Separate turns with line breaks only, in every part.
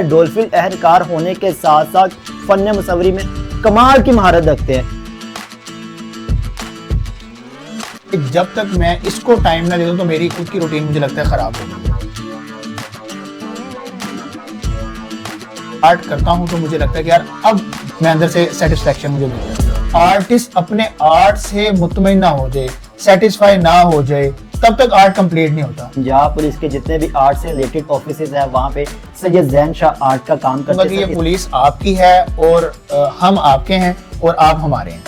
Dolphin अहलकार होने के साथ साथ फन मुसव्वरी में कमाल की महारत रखते हैं।
जब तक मैं इसको टाइम ना दे दूं तो मेरी खुद की रूटीन मुझे लगता है खराब होगी। आर्ट करता हूं तो मुझे लगता है कि यार अब मैं अंदर से सेटिस्फेक्शन मुझे मिलता है। आर्टिस्ट अपने आर्ट से मुतमईन ना हो जाए, सेटिस्फाई ना हो जाए, तब तक आर्ट कंप्लीट नहीं होता।
पंजाब पुलिस के जितने भी आर्ट से रिलेटेड ऑफिसेज हैं वहाँ पे सैयद ज़ैन शाह आर्ट का काम करते हैं।
ये पुलिस आपकी है और हम आपके हैं और आप हमारे हैं।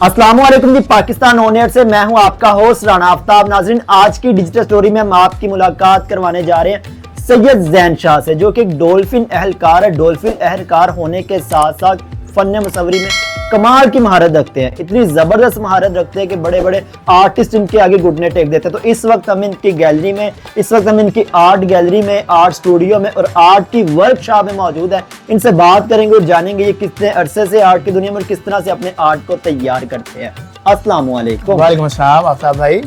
अस्सलामुअलैकुम जी, पाकिस्तान ऑन एयर से मैं हूं आपका होस्ट राना आफ्ताब। नाज़रीन, आज की डिजिटल स्टोरी में हम आपकी मुलाकात करवाने जा रहे हैं सैयद ज़ैन शाह से, जो कि एक डोल्फिन अहलकार है। डोल्फिन अहलकार होने के साथ साथ फन मुसव्वरी में कमाल की महारत रखते हैं। इतनी ज़बरदस्त महारत रखते हैं कि बड़े बड़े आर्टिस्ट इनके आगे घुटने टेक देते हैं। तो इस वक्त हम इनकी गैलरी में, इस वक्त हम इनकी आर्ट गैलरी में, आर्ट स्टूडियो में और आर्ट की वर्कशॉप में मौजूद है। इनसे बात करेंगे और जानेंगे ये कितने अरसे से आर्ट की दुनिया में और किस तरह से अपने आर्ट को तैयार करते हैं। अस्सलाम वालेकुम।
वालेकुम अस्सलाम आफ्ताब भाई।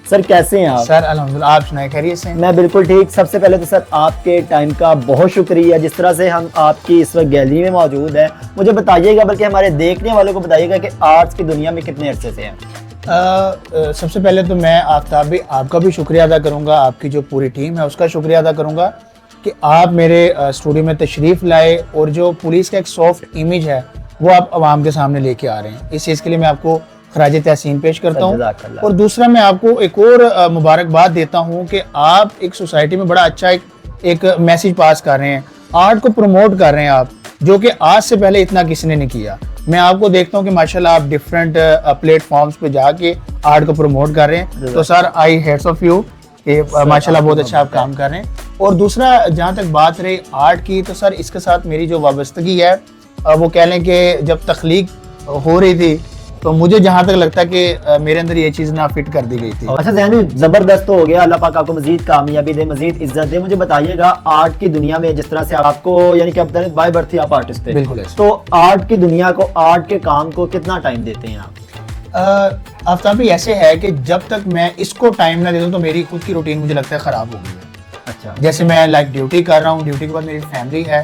सर कैसे हैं आप?
सर अल्हम्दुलिल्लाह, आप सुनाए खैरियत से?
मैं बिल्कुल ठीक। सबसे पहले तो सर आपके टाइम का बहुत शुक्रिया, जिस तरह से हम आपकी इस वक्त गैलरी में मौजूद है। मुझे बताइएगा, बल्कि हमारे देखने वालों को बताइएगा कि आर्ट्स की दुनिया में कितने अरसे से हैं।
सबसे पहले तो मैं आफ्ताब भाई आपका भी शुक्रिया अदा करूंगा, आपकी जो पूरी टीम है उसका शुक्रिया अदा करूंगा कि आप मेरे स्टूडियो में तशरीफ़ लाए और जो पुलिस का एक सॉफ्ट इमेज है वो आप आवाम के सामने लेके आ रहे हैं। इस चीज़ के लिए मैं आपको खराज तहसीन पेश करता हूँ। और दूसरा, मैं आपको एक और मुबारकबाद देता हूँ कि आप एक सोसाइटी में बड़ा अच्छा एक मैसेज पास कर रहे हैं, आर्ट को प्रमोट कर रहे हैं आप, जो कि आज से पहले इतना किसी ने नहीं किया। मैं आपको देखता हूँ कि माशाल्लाह आप डिफरेंट प्लेटफॉर्म्स पे जाके आर्ट को प्रमोट कर रहे हैं। तो sir, I heads of you कि माशाल्लाह बहुत अच्छा आप काम कर रहे हैं। और दूसरा, जहाँ तक बात रही आर्ट की, तो सर इसके साथ मेरी जो वाबस्तगी है वो कह लें कि जब तख्लीक हो रही थी तो मुझे जहाँ तक लगता है कि मेरे अंदर ये चीज़ ना फिट कर दी गई थी।
अच्छा ज़ैन, जबरदस्त हो गया। अल्लाह पाक आपको मजीद कामयाबी दे, मजीद इज्जत दे। मुझे बताइएगा, आर्ट की दुनिया में जिस तरह से आपको, यानी कि आप बाय बर्थ ही आप आर्टिस्ट थे,
बिल्कुल।
तो आर्ट की दुनिया को, आर्ट के काम को कितना टाइम देते हैं आप?
आफ्ताब भी ऐसे है कि जब तक मैं इसको टाइम ना दे दूं तो मेरी खुद की रूटीन मुझे लगता है ख़राब हो गई है।
अच्छा।
जैसे मैं ड्यूटी कर रहा हूँ, ड्यूटी के बाद मेरी फैमिली है,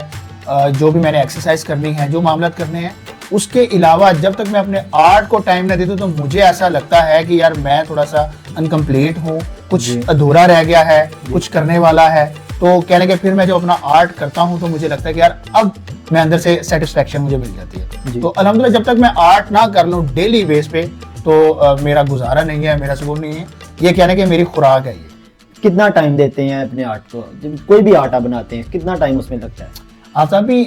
जो भी मैंने एक्सरसाइज करनी है, जो मामला करने हैं, उसके अलावा जब तक मैं अपने आर्ट को टाइम न दे दूं तो मुझे ऐसा लगता है कि यार मैं थोड़ा सा अनकम्प्लीट हूँ, कुछ अधूरा रह गया है, कुछ करने वाला है। तो कहने के फिर मैं जो अपना आर्ट करता हूँ तो मुझे लगता है कि यार अब मैं अंदर से सेटिस्फेक्शन मुझे मिल जाती है। तो अल्हम्दुलिल्लाह, जब तक मैं आर्ट ना कर लूँ डेली बेस पे तो मेरा गुजारा नहीं है, मेरा सुकून नहीं है। ये कहने के मेरी खुराक है। ये
कितना टाइम देते हैं अपने आर्ट को? जब कोई भी आर्ट आप बनाते हैं, कितना टाइम उसमें लगता है?
आप भी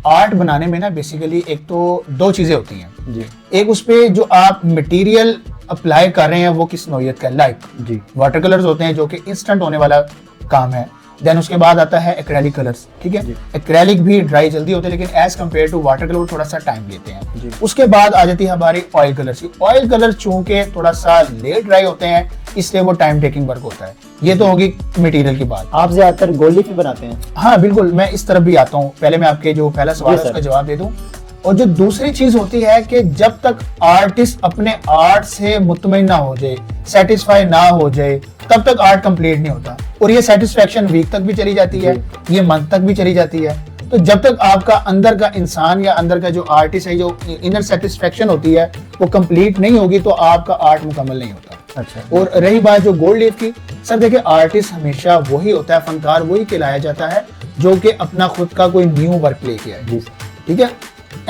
आर्ट बनाने में ना बेसिकली एक तो दो चीजें होती हैं
जी।
एक उस पे जो आप मटेरियल अप्लाई कर रहे हैं वो किस नौइयत का, लाइक
जी
वाटर कलर्स होते हैं जो कि इंस्टेंट होने वाला काम है। देन उसके बाद आता है एक्रेलिक कलर्स, ठीक है। एक्रेलिक भी ड्राई जल्दी होते हैं लेकिन as compared to water colour थोड़ा सा टाइम लेते हैं। उसके बाद आ जाती है हमारी ऑयल कलर्स की। ऑयल कलर चूंकि थोड़ा सा लेट ड्राई होते हैं इसलिए वो टाइम टेकिंग वर्क होता है। ये तो होगी मटेरियल की बात।
आप ज्यादातर गोल्ड लीफ बनाते हैं?
हाँ बिल्कुल, मैं इस तरफ भी आता हूँ। पहले मैं आपके जो पहला सवाल है उसका जवाब दे दूं। और जो दूसरी चीज होती है कि जब तक आर्टिस्ट अपने आर्ट से मुतमईन ना हो जाए, सेटिस्फाई ना हो जाए, तब तक आर्ट कंप्लीट नहीं होता। और ये सेटिस्फेक्शन वीक तक भी चली जाती है, ये मंथ तक भी चली जाती है। तो जब तक आपका अंदर का इंसान या अंदर का जो आर्टिस्ट है, जो इनर सेटिस्फेक्शन होती है, वो कंप्लीट नहीं होगी तो आपका आर्ट मुकम्मल नहीं होता।
अच्छा।
और रही बात जो गोल्ड लीफ की, सर देखिए आर्टिस्ट हमेशा वही होता है, फनकार वही कहलाया जाता है जो कि अपना खुद का कोई न्यू वर्क लेके आए, ठीक है।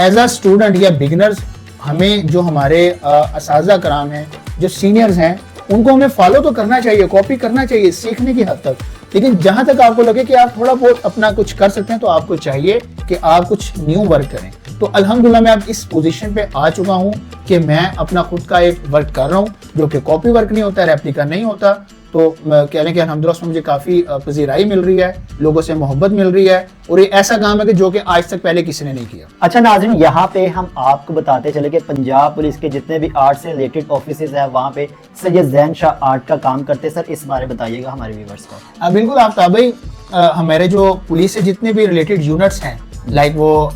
एज अ स्टूडेंट या बिगिनर्स, हमें जो हमारे असातिज़ा कराम हैं, जो सीनियर्स हैं, उनको हमें फॉलो तो करना चाहिए, कॉपी करना चाहिए सीखने की हद तक। लेकिन जहां तक आपको लगे कि आप थोड़ा बहुत अपना कुछ कर सकते हैं तो आपको चाहिए कि आप कुछ न्यू वर्क करें। तो अल्हम्दुलिल्लाह मैं अब इस पोजीशन पे आ चुका हूं कि मैं अपना खुद का एक वर्क कर रहा हूं जो कि कॉपी वर्क नहीं होता, रेप्लिका नहीं होता। तो कहने के अल्हम्दुलिल्लाह उसमें मुझे काफ़ी पजीराई मिल रही है, लोगों से मोहब्बत मिल रही है। और ये ऐसा काम है कि जो कि आज तक पहले किसी ने नहीं किया।
अच्छा नाज़रीन, यहाँ पे हम आपको बताते चले कि पंजाब पुलिस के जितने भी आर्ट से रिलेटेड ऑफिसेज हैं वहाँ पे सैयद ज़ैन शाह आर्ट का काम करते हैं। सर इस बारे में बताइएगा हमारे व्यूअर्स को।
बिल्कुल आफ्ताब भाई, हमारे जो पुलिस से जितने भी रिलेटेड यूनिट्स हैं, लाइक वो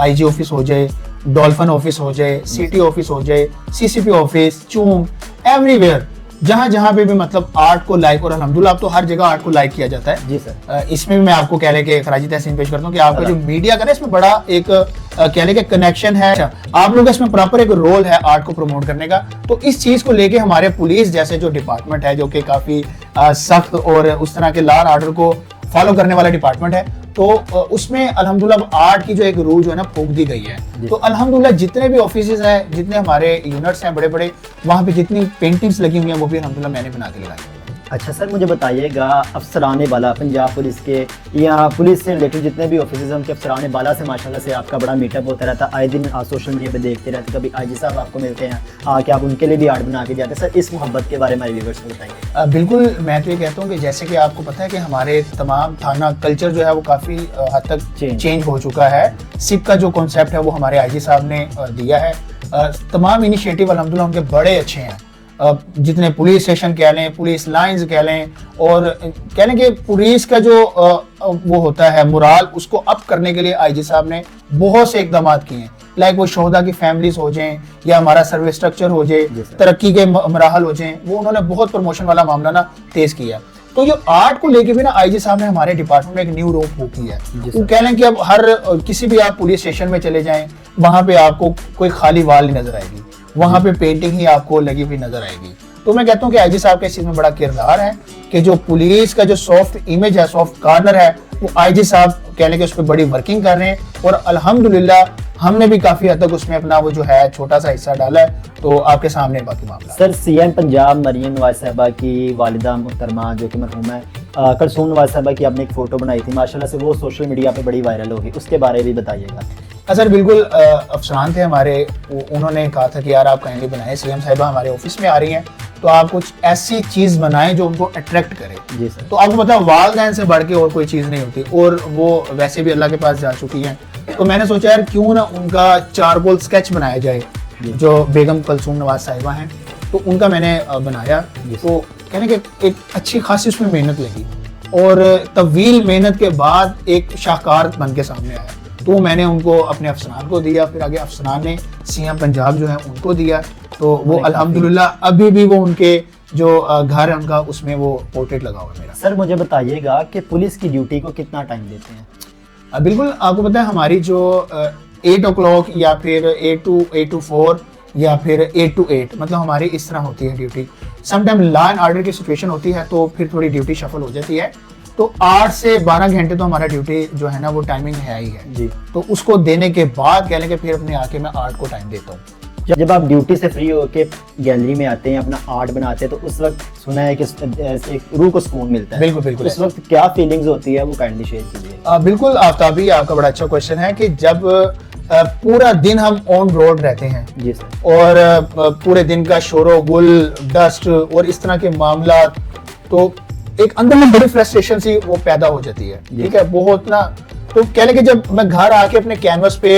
IG ऑफिस हो जाए, डॉल्फिन ऑफिस हो जाए, सिटी ऑफिस हो जाए, CCP ऑफिस, चूंग, एवरीवेयर जहाँ जहाँ पे भी मतलब आर्ट को लाइक, और अल्हम्दुलिल्लाह अब तो हर जगह आर्ट को लाइक किया जाता है
जी सर।
इसमें भी मैं आपको कह रहे कि खराजी तहसीन पेश करता हूँ कि आपका जो मीडिया का ना इसमें बड़ा एक कह रहे कि कनेक्शन है। आप लोग इसमें प्रॉपर एक रोल है आर्ट को प्रमोट करने का। तो इस चीज को लेके हमारे पुलिस जैसे जो डिपार्टमेंट है, जो कि काफी सख्त और उस तरह के लॉ एंड ऑर्डर को फॉलो करने वाला डिपार्टमेंट है, तो उसमें अल्हम्दुलिल्लाह आर्ट की जो एक रूह जो है ना फूंक दी गई है। तो अल्हम्दुलिल्लाह जितने भी ऑफिसेज हैं, जितने हमारे यूनिट्स हैं बड़े बड़े, वहाँ पे जितनी पेंटिंग्स लगी हुई हैं वो भी अल्हम्दुलिल्लाह मैंने बना के लगाई।
अच्छा सर, मुझे बताइएगा अफसराने बाला पंजाब पुलिस के या पुलिस से रिलेटेड जितने भी ऑफिसर्स हैं उनके अफसराने बाला से माशाल्लाह से आपका बड़ा मीटअप होता रहता है। आए दिन सोशल मीडिया पे देखते रहते, कभी आईजी साहब आपको मिलते हैं आके आप उनके लिए भी आर्ट बना के जाते हैं। सर इस मोहब्बत के बारे में व्यूअर्स को बताइए।
बिल्कुल, मैं तो ये कहता हूँ कि जैसे कि आपको पता है कि हमारे तमाम थाना कल्चर जो है वो काफ़ी हद तक चेंज हो चुका है। सिप का जो कॉन्सेप्ट है वो हमारे आईजी साहब ने दिया है। तमाम इनिशिएटिव अल्हम्दुलिल्लाह उनके बड़े अच्छे हैं। जितने पुलिस स्टेशन कह लें, पुलिस लाइंस कह लें, और कह लें कि पुलिस का जो वो होता है मोराल, उसको अप करने के लिए आईजी साहब ने बहुत से इकदाम किए हैं। लाइक वो शोहदा की फैमिलीज हो जाएं या हमारा सर्विस स्ट्रक्चर हो जाए, तरक्की के मराहल हो जाएं, वो उन्होंने बहुत प्रमोशन वाला मामला ना तेज किया। तो जो आर्ट को लेके भी ना आईजी साहब ने हमारे डिपार्टमेंट में एक न्यू रोप फूकी है। वो कह लें कि अब हर किसी भी आप पुलिस स्टेशन में चले जाएं, वहां पे आपको कोई खाली वाल नहीं नजर आएगी, वहां पे पेंटिंग ही आपको लगी हुई नजर आएगी। तो मैं कहता हूँ कि आईजी साहब के इस चीज में बड़ा किरदार है कि जो पुलिस का जो सॉफ्ट इमेज है, सॉफ्ट कॉर्नर है, वो आईजी साहब कहने के उस पर बड़ी वर्किंग कर रहे हैं। और अल्हम्दुलिल्लाह हमने भी काफी हद तक उसमें अपना वो जो है छोटा सा हिस्सा डाला है। तो आपके सामने बाकी मामला।
सर सीएम पंजाब मरियम नवाज साहबा की वालिदा मुहतरमा जो कि मरहूम है कलसूम नवाज साहबा की आपने एक फोटो बनाई थी, माशाल्लाह से वो सोशल मीडिया पे बड़ी वायरल होगी, उसके बारे में बताइएगा।
सर बिल्कुल, अफसरान थे हमारे, उन्होंने कहा था कि यार आप काइंडली बनाएं, सीएम साहिबा हमारे ऑफिस में आ रही हैं तो आप कुछ ऐसी चीज बनाएं जो उनको अट्रैक्ट करे।
जी सर।
तो आपको पता है वालदैन से बढ़ के और कोई चीज नहीं होती, और वो वैसे भी अल्लाह के पास जा चुकी हैं। तो मैंने सोचा यार क्यों ना उनका चारकोल स्केच बनाया जाए, जो बेगम कलसूम नवाज साहिबा हैं, तो उनका मैंने बनाया। तो कहने के एक अच्छी खासी उसमें मेहनत लगी, और तवील मेहनत के बाद एक शाहकार बन के सामने आया। तो मैंने उनको अपने अफसरान को दिया, फिर आगे अफसरान ने सीएम पंजाब जो है उनको दिया। तो वो अल्हम्दुलिल्लाह अभी भी वो उनके जो घर है उनका, उसमें वो पोर्ट्रेट लगा हुआ है मेरा।
सर मुझे बताइएगा कि पुलिस की ड्यूटी को कितना टाइम देते हैं?
बिल्कुल, आपको पता है हमारी जो 8 o'clock या फिर 8 to 4 या फिर 8 to 8, मतलब हमारी इस तरह होती है duty. Sometime law and order की सिचुएशन होती है तो फिर थोड़ी ड्यूटी शफल हो जाती है। तो 8 से 12 घंटे तो हमारा ड्यूटी जो है ना वो टाइमिंग है ही है
जी।
तो उसको देने के बाद कह लें कि फिर अपने आके मैं आर्ट को टाइम देता हूँ।
जब आप ड्यूटी से फ्री होके गैलरी में आते हैं, अपना आर्ट बनाते हैं, तो उस वक्त सुना है कि एक रूह को सुकून मिलता है।
बिल्कुल बिल्कुल।
उस वक्त क्या फीलिंग्स होती है वो काइंडली शेयर कीजिए।
बिल्कुल आफ्ताबी, आपका बड़ा अच्छा क्वेश्चन है कि जब पूरा दिन हम ऑन रोड रहते हैं
जी सर,
और पूरे दिन का शोरो गुल, डस्ट और इस तरह के मामला, तो एक अंदर में बड़ी फ्रस्ट्रेशन सी वो पैदा हो जाती है। ठीक है, बहुत ना, तो कह लें कि जब मैं घर आके अपने कैनवस पे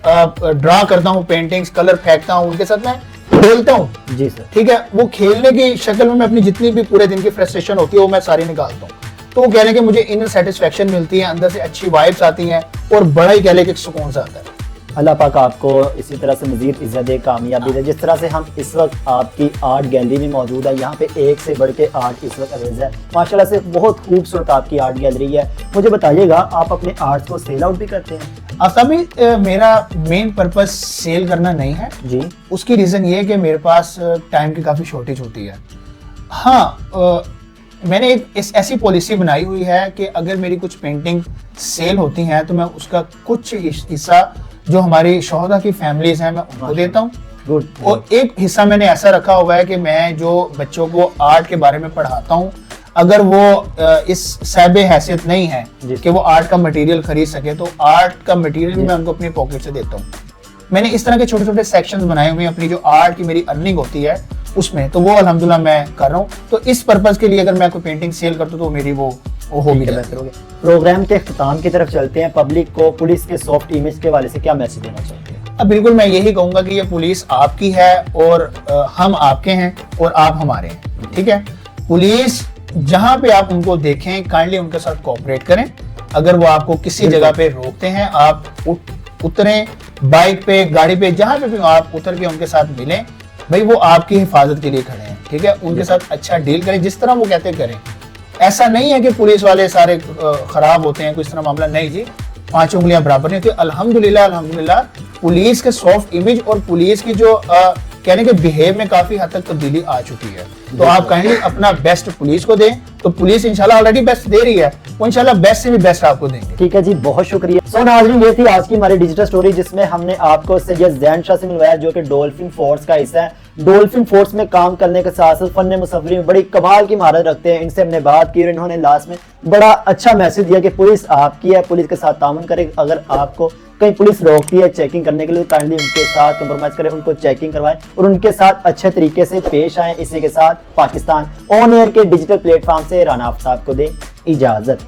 ड्रा करता हूँ, पेंटिंग्स कलर फेंकता हूँ, उनके साथ मैं खेलता हूँ
जी सर,
ठीक है, वो खेलने की शक्ल में मैं अपनी जितनी भी पूरे दिन की फ्रस्ट्रेशन होती है वो मैं सारी निकालता हूँ। तो वो कह लें कि मुझे इनर सेटिस्फेक्शन मिलती है, अंदर से अच्छी वाइब्स आती हैं और बड़ा ही कह लें कि सुकून सा आता है।
अल्लाह पाक आपको इसी तरह से मजीद इज्जत दे, कामयाबी दे। जिस तरह से हम इस वक्त आपकी आर्ट गैलरी में मौजूद है, यहाँ पे एक से बढ़ के आर्ट इस वक्त अवेज है, माशाल्लाह से बहुत खूबसूरत आपकी आर्ट गैलरी है। मुझे बताइएगा आप अपने आर्ट को सेल आउट भी करते हैं?
आफ्ताबी, मेरा मेन पर्पस सेल करना नहीं है
जी।
उसकी रीज़न ये है कि मेरे पास टाइम की काफ़ी शॉर्टेज होती है। हाँ, मैंने एक ऐसी पॉलिसी बनाई हुई है कि अगर मेरी कुछ पेंटिंग सेल होती हैं तो मैं उसका कुछ हिस्सा जो हमारी शोहदा की फैमिलीज हैं मैं उनको देता हूँ, और एक हिस्सा मैंने ऐसा रखा हुआ है कि मैं जो बच्चों को आर्ट के बारे में पढ़ाता हूँ, अगर वो इस साहिब हैसियत नहीं है कि वो आर्ट का मटेरियल खरीद सके, तो आर्ट का मटेरियल मैं उनको अपनी पॉकेट से देता हूँ। मैंने इस तरह के छोटे छोटे सेक्शंस बनाए हुए हैं अपनी जो आर्ट की मेरी अर्निंग होती है उसमें, तो वो अल्हम्दुलिल्लाह मैं कर रहा हूँ। तो इस पर्पज के लिए अगर मैं कोई पेंटिंग सेल करता हूँ तो मेरी वो हो भी बेहतर हो गया।
प्रोग्राम के इख्तिताम की तरफ चलते हैं। पब्लिक को पुलिस के सॉफ्ट इमेज के हवाले से क्या मैसेज देना चाहते हैं?
अब बिल्कुल मैं यही कहूंगा कि ये पुलिस आपकी है और हम आपके हैं और आप हमारे हैं। ठीक है, पुलिस जहां पे आप उनको देखें काइंडली उनके साथ कोऑपरेट करें। अगर वो आपको किसी जगह पे रोकते हैं, आप उतरें, बाइक पे, गाड़ी पे, जहां पे भी आप उतर के उनके साथ मिलें, भाई वो आपकी हिफाजत के लिए खड़े हैं। ठीक है, उनके साथ अच्छा डील करें, जिस तरह वो कहते करें। ऐसा नहीं है कि पुलिस वाले सारे खराब होते हैं, कोई इस तरह मामला नहीं जी, 5 उंगलियां बराबर नहीं। तो अल्हम्दुलिल्लाह पुलिस के सॉफ्ट इमेज और पुलिस की जो कहने के बिहेव में काफी हद तक तब्दीली आ चुकी है। तो आप कहेंगे अपना बेस्ट पुलिस को दें, तो पुलिस इंशाल्लाह ऑलरेडी बेस्ट दे रही है, वो इंशाल्लाह बेस्ट से भी बेस्ट आपको देंगे।
ठीक है जी, बहुत शुक्रिया। सो नाज़रीन, ये थी आज की हमारी डिजिटल स्टोरी, जिसमें हमने आपको सैयद ज़ैन शाह से मिलवाया, जो कि डॉल्फिन फोर्स का हिस्सा है। डॉल्फिन फोर्स में काम करने के साथ साथ फन मुसफ़री में बड़ी कमाल की महारत रखते हैं। इनसे हमने बात की और इन्होंने लास्ट में बड़ा अच्छा मैसेज दिया कि पुलिस आपकी है, पुलिस के साथ तामुन करें। अगर आपको कहीं पुलिस रोकती है चेकिंग करने के लिए, काइंडली उनके साथ कंप्रोमाइज करें, उनको चेकिंग करवाएं और उनके साथ अच्छे तरीके से पेश आएं। इसी के साथ पाकिस्तान ऑन एयर के डिजिटल प्लेटफॉर्म से राना आफ्ताब को दें इजाजत।